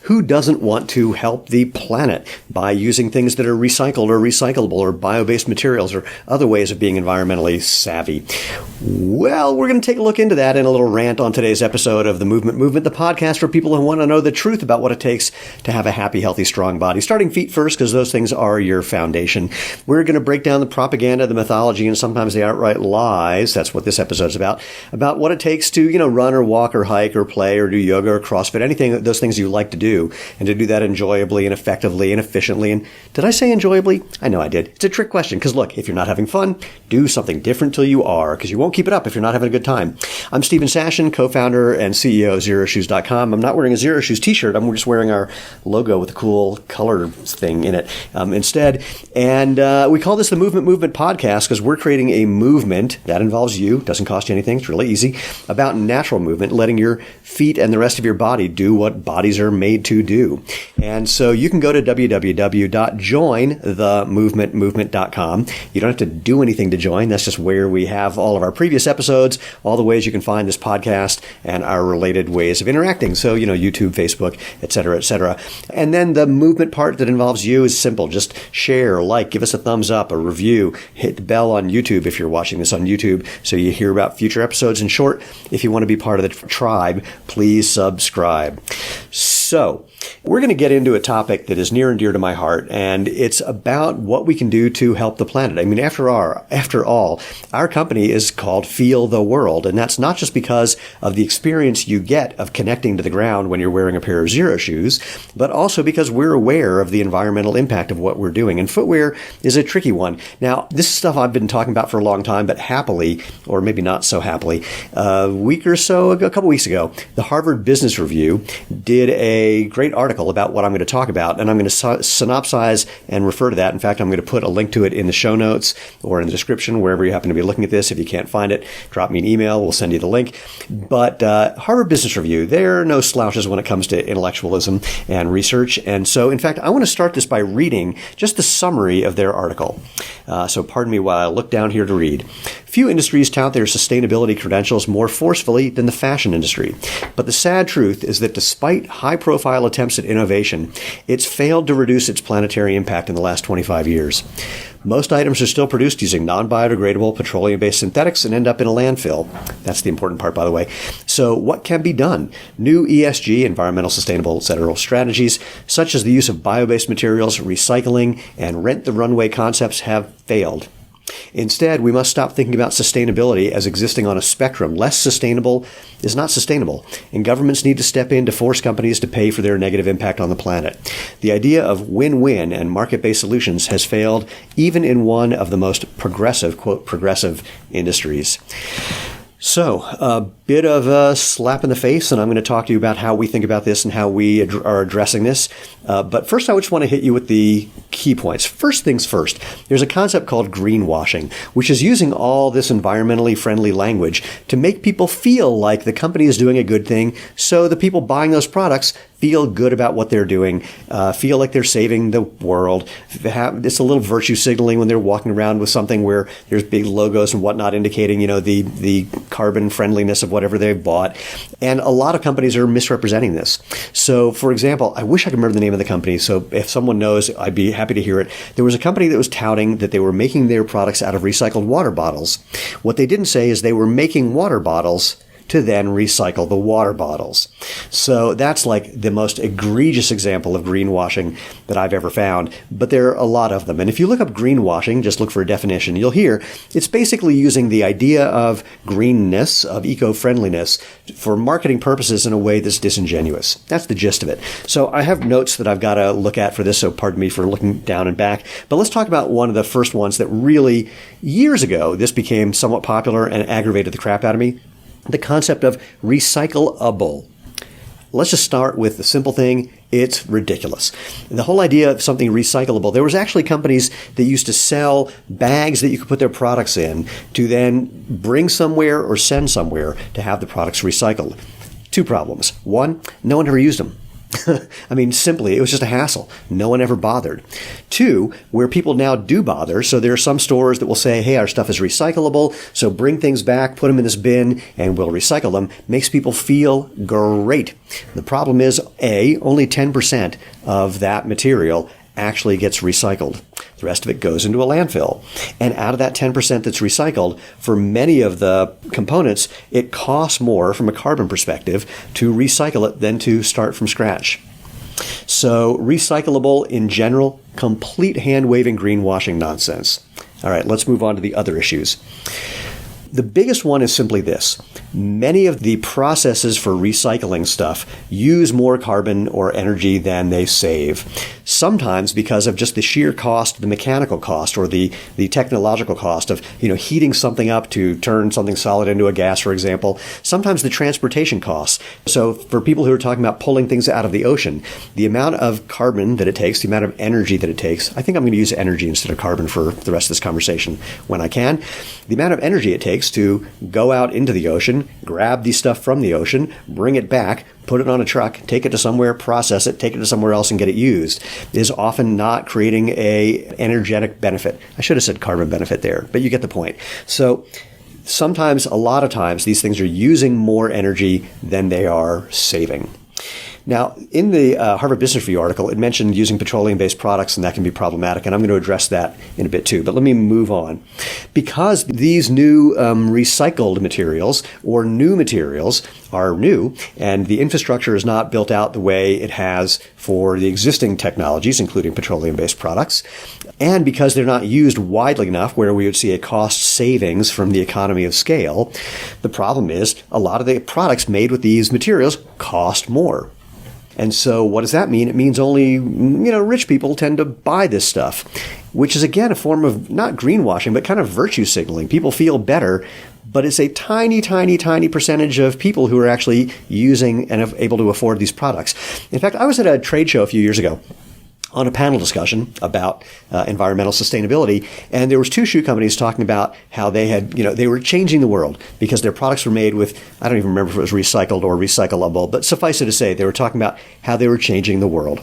Who doesn't want to help the planet by using things that are recycled or recyclable or bio-based materials or other ways of being environmentally savvy? Well, we're going to take a look into that in a little rant on today's episode of The Movement, the podcast for people who want to know the truth about what it takes to have a happy, healthy, strong body. Starting feet first, because those things are your foundation. We're going to break down the propaganda, the mythology, and sometimes the outright lies. That's what this episode's about what it takes to, run or walk or hike or play or do yoga or CrossFit, anything, those things you like to do, and to do that enjoyably and effectively and efficiently. And did I say enjoyably? I know I did. It's a trick question, because look, if you're not having fun, do something different till you are, because you won't keep it up if you're not having a good time. I'm Steven Sashen, co-founder and CEO of ZeroShoes.com. I'm not wearing a Zero Shoes t-shirt. I'm just wearing our logo with a cool color thing in it instead. And we call this the Movement podcast because we're creating a movement that involves you, doesn't cost you anything, it's really easy, about natural movement, letting your feet and the rest of your body do what bodies are made to do. And so you can go to www.jointhemovementmovement.com. You don't have to do anything to join. That's just where we have all of our previous episodes, all the ways you can find this podcast and our related ways of interacting. So, YouTube, Facebook, et cetera, et cetera. And then the movement part that involves you is simple. Just share, like, give us a thumbs up, a review, hit the bell on YouTube if you're watching this on YouTube so you hear about future episodes. In short, if you want to be part of the tribe, please subscribe. So, we're going to get into a topic that is near and dear to my heart, and it's about what we can do to help the planet. I mean, after all, our company is called Feel the World, and that's not just because of the experience you get of connecting to the ground when you're wearing a pair of Zero Shoes, but also because we're aware of the environmental impact of what we're doing. And footwear is a tricky one. Now, this is stuff I've been talking about for a long time, but happily, or maybe not so happily, a couple weeks ago, the Harvard Business Review did a great article about what I'm going to talk about, and I'm going to synopsize and refer to that. In fact, I'm going to put a link to it in the show notes or in the description, wherever you happen to be looking at this. If you can't find it, drop me an email. We'll send you the link. But Harvard Business Review, they're no slouches when it comes to intellectualism and research. And so, in fact, I want to start this by reading just the summary of their article. So pardon me while I look down here to read. Few industries tout their sustainability credentials more forcefully than the fashion industry. But the sad truth is that despite high-profile attempts at innovation, it's failed to reduce its planetary impact in the last 25 years. Most items are still produced using non-biodegradable petroleum-based synthetics and end up in a landfill. That's the important part, by the way. So what can be done? New ESG, environmental, sustainable, etc. strategies, such as the use of bio-based materials, recycling, and rent-the-runway concepts have failed. Instead, we must stop thinking about sustainability as existing on a spectrum. Less sustainable is not sustainable, and governments need to step in to force companies to pay for their negative impact on the planet. The idea of win-win and market-based solutions has failed even in one of the most progressive, quote, progressive industries. So, a bit of a slap in the face, and I'm going to talk to you about how we think about this and how we are addressing this. But first, I just want to hit you with the key points. First things first, there's a concept called greenwashing, which is using all this environmentally friendly language to make people feel like the company is doing a good thing, so the people buying those products feel good about what they're doing, feel like they're saving the world. It's a little virtue signaling when they're walking around with something where there's big logos and whatnot indicating, the carbon friendliness of whatever they've bought. And a lot of companies are misrepresenting this. So, for example, I wish I could remember the name of the company. So if someone knows, I'd be happy to hear it. There was a company that was touting that they were making their products out of recycled water bottles. What they didn't say is they were making water bottles to then recycle the water bottles. So that's like the most egregious example of greenwashing that I've ever found, but there are a lot of them. And if you look up greenwashing, just look for a definition, you'll hear it's basically using the idea of greenness, of eco-friendliness, for marketing purposes in a way that's disingenuous. That's the gist of it. So I have notes that I've got to look at for this, so pardon me for looking down and back. But let's talk about one of the first ones that really, years ago, this became somewhat popular and aggravated the crap out of me. The concept of recyclable. Let's just start with the simple thing. It's ridiculous. The whole idea of something recyclable, there was actually companies that used to sell bags that you could put their products in to then bring somewhere or send somewhere to have the products recycled. Two problems. One, no one ever used them. I mean, simply, it was just a hassle. No one ever bothered. Two, where people now do bother, so there are some stores that will say, hey, our stuff is recyclable, so bring things back, put them in this bin, and we'll recycle them, makes people feel great. The problem is, A, only 10% of that material actually gets recycled. The rest of it goes into a landfill. And out of that 10% that's recycled, for many of the components, it costs more from a carbon perspective to recycle it than to start from scratch. So recyclable in general, complete hand-waving greenwashing nonsense. All right, let's move on to the other issues. The biggest one is simply this. Many of the processes for recycling stuff use more carbon or energy than they save. Sometimes because of just the sheer cost, the mechanical cost, or the technological cost of, heating something up to turn something solid into a gas, for example. Sometimes the transportation costs. So for people who are talking about pulling things out of the ocean, the amount of carbon that it takes, the amount of energy that it takes, I think I'm going to use energy instead of carbon for the rest of this conversation when I can. The amount of energy it takes to go out into the ocean, grab the stuff from the ocean, bring it back, put it on a truck, take it to somewhere, process it, take it to somewhere else and get it used, is often not creating a energetic benefit. I should have said carbon benefit there, but you get the point. So sometimes, a lot of times, these things are using more energy than they are saving. Now, in the Harvard Business Review article, it mentioned using petroleum-based products, and that can be problematic, and I'm going to address that in a bit too. But let me move on. Because these new recycled materials or new materials are new, and the infrastructure is not built out the way it has for the existing technologies, including petroleum-based products, and because they're not used widely enough where we would see a cost savings from the economy of scale, the problem is a lot of the products made with these materials cost more. And so what does that mean? It means only, rich people tend to buy this stuff, which is, again, a form of not greenwashing, but kind of virtue signaling. People feel better, but it's a tiny, tiny, tiny percentage of people who are actually using and are able to afford these products. In fact, I was at a trade show a few years ago on a panel discussion about environmental sustainability, and there was two shoe companies talking about how they had, they were changing the world because their products were made with, I don't even remember if it was recycled or recyclable, but suffice it to say, they were talking about how they were changing the world.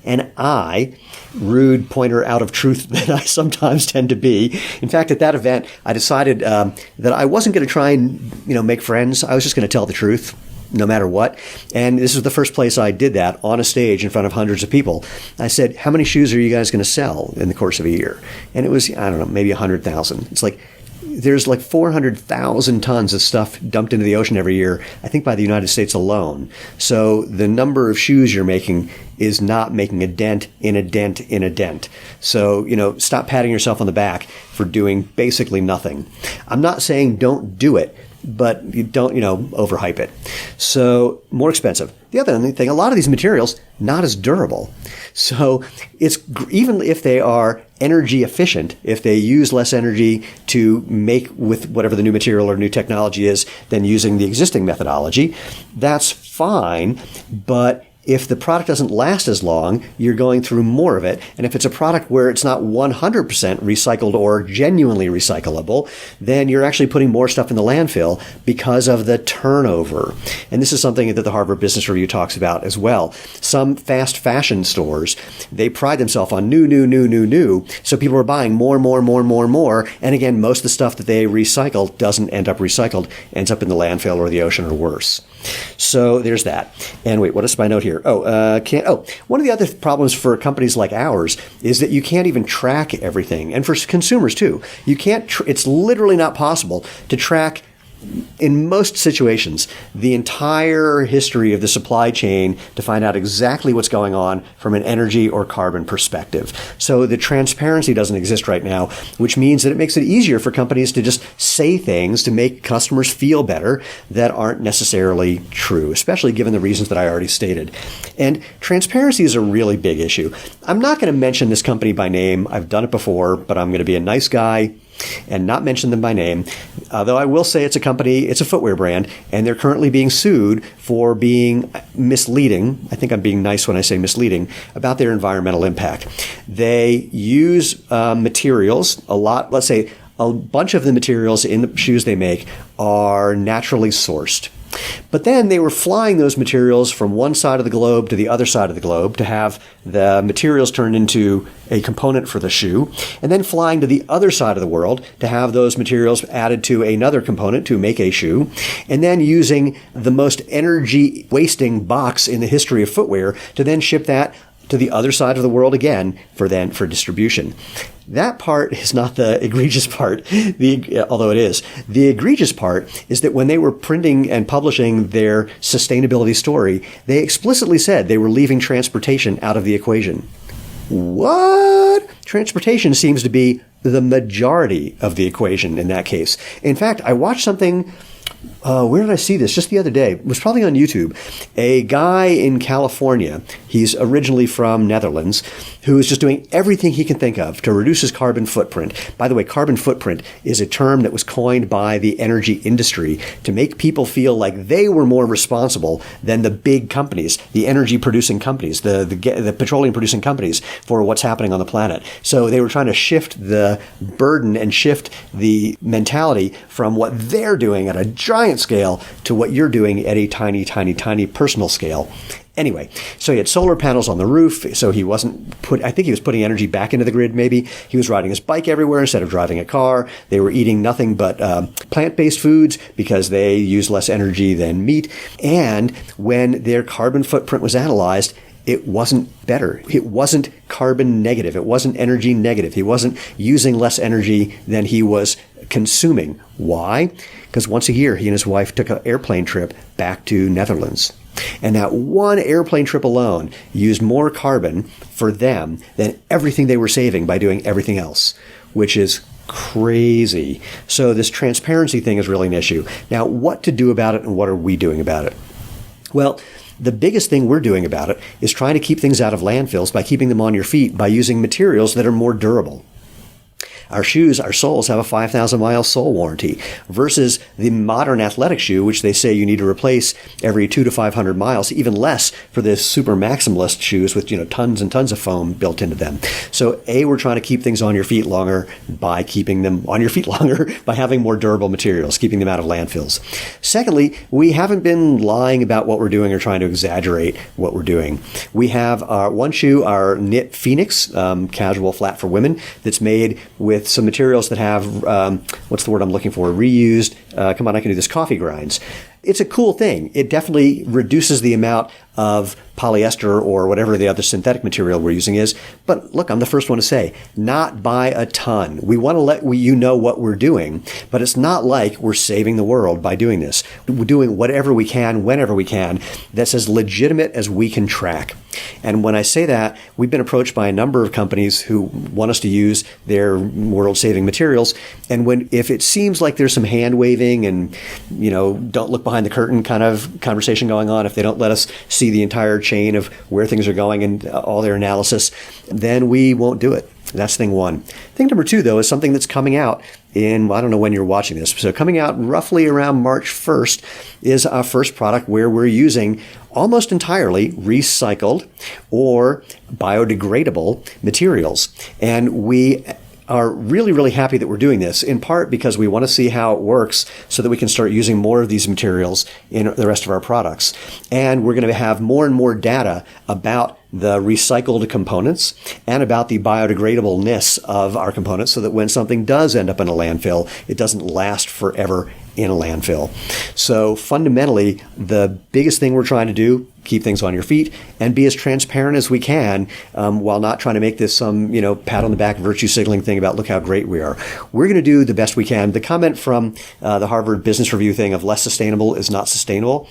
And I, rude pointer out of truth that I sometimes tend to be, in fact, at that event, I decided that I wasn't going to try and, make friends. I was just going to tell the truth, no matter what. And this was the first place I did that on a stage in front of hundreds of people. I said, how many shoes are you guys going to sell in the course of a year? And it was, I don't know, maybe 100,000. It's like, there's like 400,000 tons of stuff dumped into the ocean every year, I think by the United States alone. So the number of shoes you're making is not making a dent in a dent in a dent. So, stop patting yourself on the back for doing basically nothing. I'm not saying don't do it, but you don't, overhype it. So more expensive. The other thing, a lot of these materials, not as durable. So it's even if they are energy efficient, if they use less energy to make with whatever the new material or new technology is than using the existing methodology, that's fine. But if the product doesn't last as long, you're going through more of it. And if it's a product where it's not 100% recycled or genuinely recyclable, then you're actually putting more stuff in the landfill because of the turnover. And this is something that the Harvard Business Review talks about as well. Some fast fashion stores, they pride themselves on new. So people are buying more. And again, most of the stuff that they recycle doesn't end up recycled, ends up in the landfill or the ocean or worse. So there's that. And wait, what is my note here? One of the other problems for companies like ours is that you can't even track everything. And for consumers too, you can't, it's literally not possible to track, in most situations, the entire history of the supply chain to find out exactly what's going on from an energy or carbon perspective. So the transparency doesn't exist right now, which means that it makes it easier for companies to just say things to make customers feel better that aren't necessarily true, especially given the reasons that I already stated. And transparency is a really big issue. I'm not going to mention this company by name. I've done it before, but I'm going to be a nice guy and not mention them by name, though I will say it's a company, it's a footwear brand, and they're currently being sued for being misleading. I think I'm being nice when I say misleading about their environmental impact. They use materials, a lot, let's say a bunch of the materials in the shoes they make are naturally sourced. But then they were flying those materials from one side of the globe to the other side of the globe to have the materials turned into a component for the shoe, and then flying to the other side of the world to have those materials added to another component to make a shoe, and then using the most energy wasting box in the history of footwear to then ship that to the other side of the world again for distribution. That part is not the egregious part, although it is. The egregious part is that when they were printing and publishing their sustainability story, they explicitly said they were leaving transportation out of the equation. What? Transportation seems to be the majority of the equation in that case. In fact, I watched something. Where did I see this? Just the other day. It was probably on YouTube. A guy in California, he's originally from Netherlands, who is just doing everything he can think of to reduce his carbon footprint. By the way, carbon footprint is a term that was coined by the energy industry to make people feel like they were more responsible than the big companies, the energy producing companies, the petroleum producing companies for what's happening on the planet. So they were trying to shift the burden and shift the mentality from what they're doing at a giant scale to what you're doing at a tiny, tiny, tiny personal scale. Anyway, so he had solar panels on the roof, so he I think he was putting energy back into the grid maybe. He was riding his bike everywhere instead of driving a car. They were eating nothing but plant-based foods because they use less energy than meat. And when their carbon footprint was analyzed, it wasn't better. It wasn't carbon negative. It wasn't energy negative. He wasn't using less energy than he was consuming. Why? Because once a year, he and his wife took an airplane trip back to Netherlands. And that one airplane trip alone used more carbon for them than everything they were saving by doing everything else, which is crazy. So this transparency thing is really an issue. Now, what to do about it and what are we doing about it? Well, the biggest thing we're doing about it is trying to keep things out of landfills by keeping them on your feet by using materials that are more durable. Our shoes, our soles have a 5,000-mile sole warranty versus the modern athletic shoe, which they say you need to replace every 200 to 500 miles, even less for the super maximalist shoes with tons and tons of foam built into them. So we're trying to keep things on your feet longer by keeping them on your feet longer by having more durable materials, keeping them out of landfills. Secondly, we haven't been lying about what we're doing or trying to exaggerate what we're doing. We have our one shoe, our knit Phoenix, casual flat for women, that's made with some materials that have, what's the word I'm looking for? Reused, I can do this, coffee grinds. It's a cool thing. It definitely reduces the amount of polyester or whatever the other synthetic material we're using is. But look, I'm the first one to say, not by a ton. We want to let you know what we're doing, but it's not like we're saving the world by doing this. We're doing whatever we can, whenever we can, that's as legitimate as we can track. And when I say that, we've been approached by a number of companies who want us to use their world-saving materials. And if it seems like there's some hand-waving and, don't look behind the curtain kind of conversation going on, if they don't let us see the entire chain of where things are going and all their analysis, then we won't do it. That's thing one. Thing number two, though, is something that's coming out in, I don't know when you're watching this, so coming out roughly around March 1st is our first product where we're using almost entirely recycled or biodegradable materials. And we are really, really happy that we're doing this, in part because we want to see how it works so that we can start using more of these materials in the rest of our products. And we're going to have more and more data about the recycled components and about the biodegradableness of our components so that when something does end up in a landfill, it doesn't last forever in a landfill. So fundamentally, the biggest thing we're trying to do, keep things on your feet and be as transparent as we can while not trying to make this some, pat on the back virtue signaling thing about look how great we are. We're going to do the best we can. The comment from the Harvard Business Review thing of less sustainable is not sustainable.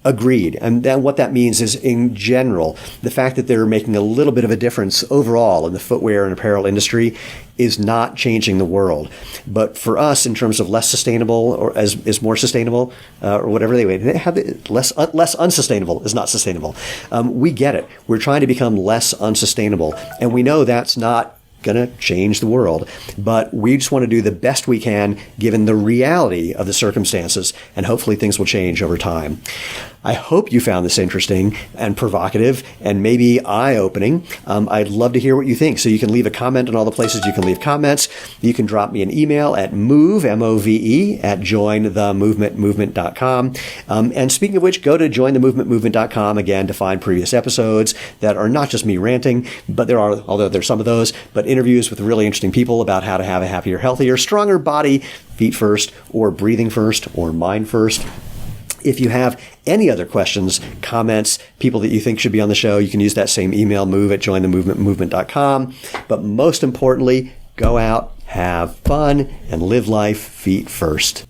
Agreed. And then what that means is, in general, the fact that they're making a little bit of a difference overall in the footwear and apparel industry is not changing the world. But for us, in terms of less sustainable or is more sustainable or whatever they have, less unsustainable is not sustainable. We get it. We're trying to become less unsustainable. And we know that's not going to change the world. But we just want to do the best we can given the reality of the circumstances, and hopefully things will change over time. I hope you found this interesting and provocative and maybe eye-opening. I'd love to hear what you think. So you can leave a comment in all the places you can leave comments. You can drop me an email at move, M-O-V-E, at jointhemovementmovement.com. And speaking of which, go to jointhemovementmovement.com again to find previous episodes that are not just me ranting, but there are, although there's some of those, but interviews with really interesting people about how to have a happier, healthier, stronger body, feet first, or breathing first, or mind first. If you have any other questions, comments, people that you think should be on the show, you can use that same email, move@jointhemovementmovement.com. But most importantly, go out, have fun, and live life feet first.